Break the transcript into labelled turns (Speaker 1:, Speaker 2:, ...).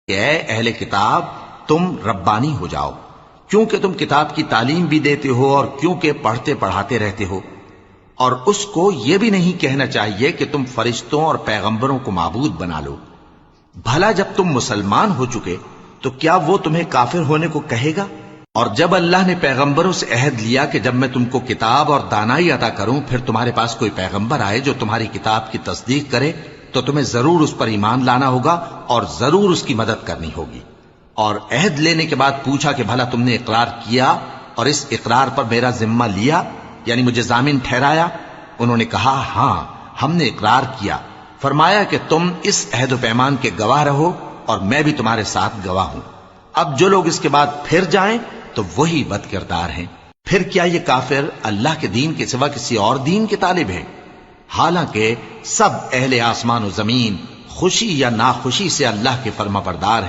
Speaker 1: کہ اے اہل کتاب تم ربانی ہو جاؤ، کیونکہ تم کتاب کی تعلیم بھی دیتے ہو اور کیونکہ پڑھتے پڑھاتے رہتے ہو، اور اس کو یہ بھی نہیں کہنا چاہیے کہ تم فرشتوں اور پیغمبروں کو معبود بنا لو۔ بھلا جب تم مسلمان ہو چکے تو کیا وہ تمہیں کافر ہونے کو کہے گا؟ اور جب اللہ نے پیغمبروں سے عہد لیا کہ جب میں تم کو کتاب اور دانائی عطا کروں پھر تمہارے پاس کوئی پیغمبر آئے جو تمہاری کتاب کی تصدیق کرے تو تمہیں ضرور اس پر ایمان لانا ہوگا اور ضرور اس کی مدد کرنی ہوگی۔ اور عہد لینے کے بعد پوچھا کہ بھلا تم نے اقرار کیا اور اس اقرار پر میرا ذمہ لیا، یعنی مجھے ضامن ٹھہرایا؟ انہوں نے کہا ہاں ہم نے اقرار کیا۔ فرمایا کہ تم اس عہد و پیمان کے گواہ رہو اور میں بھی تمہارے ساتھ گواہ ہوں۔ اب جو لوگ اس کے بعد پھر جائیں تو وہی بد کردار ہیں۔ پھر کیا یہ کافر اللہ کے دین کے سوا کسی اور دین کے طالب ہیں؟ حالانکہ سب اہل آسمان و زمین خوشی یا ناخوشی سے اللہ کے فرما بردار ہیں۔